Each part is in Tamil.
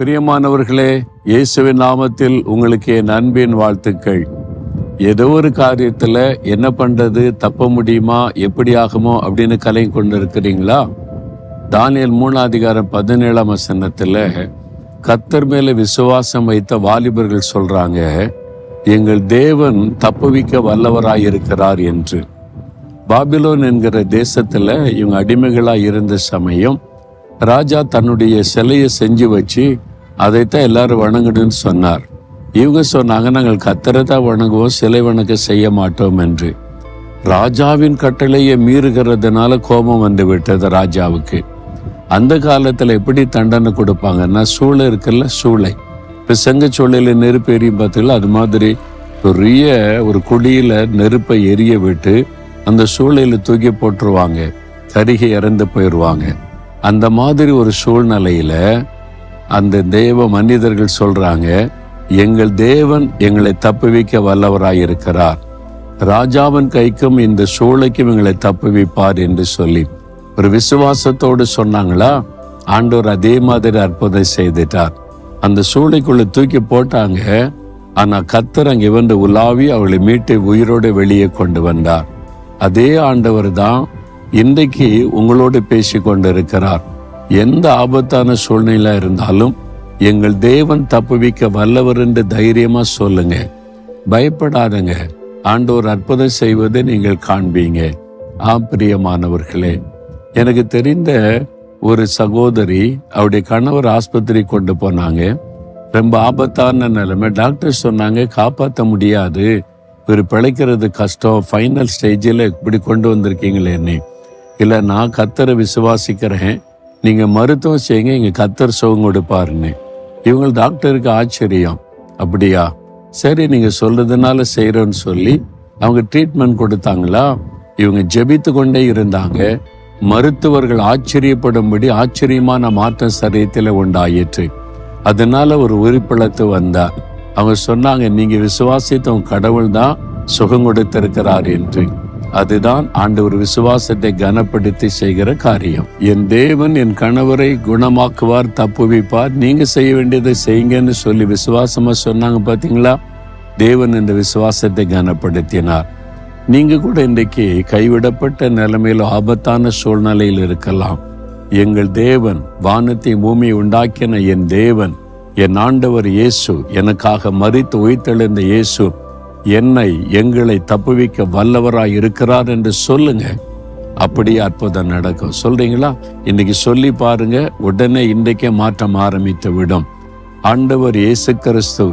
பிரியமானவர்களே, இயேசுவின் நாமத்தில் உங்களுக்கு என் அன்பின் வாழ்த்துக்கள். ஏதோ ஒரு காரியத்துல என்ன பண்றது, தப்ப முடியுமா, எப்படி ஆகுமோ அப்படின்னு கலங்கி கொண்டு இருக்கிறீங்களா? தானியேல் 3:17 கர்த்தர் மேல விசுவாசம் வைத்த வாலிபர்கள் சொல்றாங்க, எங்கள் தேவன் தப்புவிக்க வல்லவராயிருக்கிறார் என்று. பாபிலோன் என்கிற தேசத்துல இவங்க அடிமைகளா இருந்த சமயம் ராஜா தன்னுடைய சிலையை செஞ்சு வச்சு அதைத்தான் எல்லாரும் வணங்கணும்னு சொன்னார். இவங்க சொன்னாங்க, நாங்கள் கர்த்தரை தான் வணங்குவோம், சிலை வணக்க செய்ய மாட்டோம் என்று. ராஜாவின் கட்டளையை மீறுகிறதுனால கோபம் வந்து விட்டது ராஜாவுக்கு. அந்த காலத்துல எப்படி தண்டனை கொடுப்பாங்கன்னா, சூளை இருக்குல்ல, சூளை, இப்போ செங்கச்சூளையில நெருப்பு எரியும் பார்த்தீங்களா, அது மாதிரி பெரிய ஒரு குழியில நெருப்பை எரிய விட்டு அந்த சூளையில தூக்கி போட்டுருவாங்க, கருகி இறந்து போயிடுவாங்க. அந்த மாதிரி ஒரு சூழ்நிலையில அந்த தேவ மனிதர்கள் சொல்றாங்க, எங்கள் தேவன் எங்களை தப்புவிக்க வல்லவராயிருக்கிறார், ராஜாவின் கைக்கும் இந்த சூளைக்கும் எங்களை தப்புவிப்பார் என்று சொல்லி ஒரு விசுவாசத்தோடு சொன்னாங்களா. ஆண்டவர் அதே மாதிரி அற்புதம் செய்துட்டார். அந்த சூளைக்குள்ள தூக்கி போட்டாங்க. ஆனா கர்த்தர் அங்கே வந்து உலாவி அவளை மீட்டு உயிரோடு வெளியே கொண்டு வந்தார். அதே ஆண்டவர் தான் இன்றைக்கு உங்களோடு பேசி கொண்டிருக்கிறார். எந்த ஆபத்தான சூழ்நிலை இருந்தாலும் எங்கள் தேவன் தப்புவிக்க வல்லவர் என்று தைரியமா சொல்லுங்க, பயப்படாதங்க. ஆண்டவர் அற்புதம் செய்வதை நீங்கள் காண்பீங்க. பிரியமானவர்களே, எனக்கு தெரிந்த ஒரு சகோதரி, அவருடைய கணவர் ஆஸ்பத்திரி கொண்டு போனாங்க. ரொம்ப ஆபத்தான நிலைமை. டாக்டர் சொன்னாங்க, காப்பாற்ற முடியாது, இவர் பிழைக்கிறது கஷ்டம், ஃபைனல் ஸ்டேஜில் இப்படி கொண்டு வந்திருக்கீங்களேன்னு. இல்லை, நான் கர்த்தரை விசுவாசிக்கிறேன், நீங்கள் மருத்துவம் செய்யுங்க, இங்கே கர்த்தர் சுகம் கொடுப்பாருன்னு. இவங்க டாக்டருக்கு ஆச்சரியம். அப்படியா, சரி நீங்கள் சொல்றதுனால செய்கிறோன்னு சொல்லி அவங்க ட்ரீட்மெண்ட் கொடுத்தாங்களா. இவங்க ஜெபித்து கொண்டே இருந்தாங்க. மருத்துவர்கள் ஆச்சரியப்படும்படி ஆச்சரியமான மாற்றம் சரீரத்தில் உண்டாயிற்று. அதனால ஒரு உயிர்ப்பிழத்து வந்தார். அவங்க சொன்னாங்க, நீங்க விசுவாசித்த உங்க கடவுள் தான் சுகம் கொடுத்திருக்கிறார் என்று. அதுதான் ஆண்டவர் விசுவாசத்தை கனப்படுத்தி செய்கிற காரியம். என் தேவன் என் கணவரை குணமாக்குவார், தப்புவிப்பார், நீங்க செய்ய வேண்டியதை செய்யுங்கன்னு சொல்லி விசுவாசமா சொன்னாங்க. பாத்தீங்களா, தேவன் இந்த விசுவாசத்தை கனப்படுத்தினார். நீங்க கூட இன்றைக்கு கைவிடப்பட்ட நிலைமையில ஆபத்தான சூழ்நிலையில் இருக்கலாம். எங்கள் தேவன், வானத்தை பூமியை உண்டாக்கின என் தேவன், என் ஆண்டவர் இயேசு, எனக்காக மரித்து உயிர்த்தெழுந்த இயேசு எங்களை தப்புவிக்க வல்லவராய் இருக்கிறார் என்று சொல்லுங்க. அப்படியே அற்புதம் நடக்கும். சொல்றீங்களா? இன்னைக்கு சொல்லி பாருங்க, உடனே இன்றைக்கே மாற்றம் ஆரம்பித்து விடும். ஆண்டவர் இயேசு கிறிஸ்து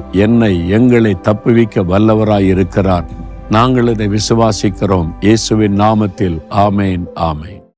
எங்களை தப்புவிக்க வல்லவராய் இருக்கிறார். நாங்கள் இதை விசுவாசிக்கிறோம். இயேசுவின் நாமத்தில் ஆமேன், ஆமேன்.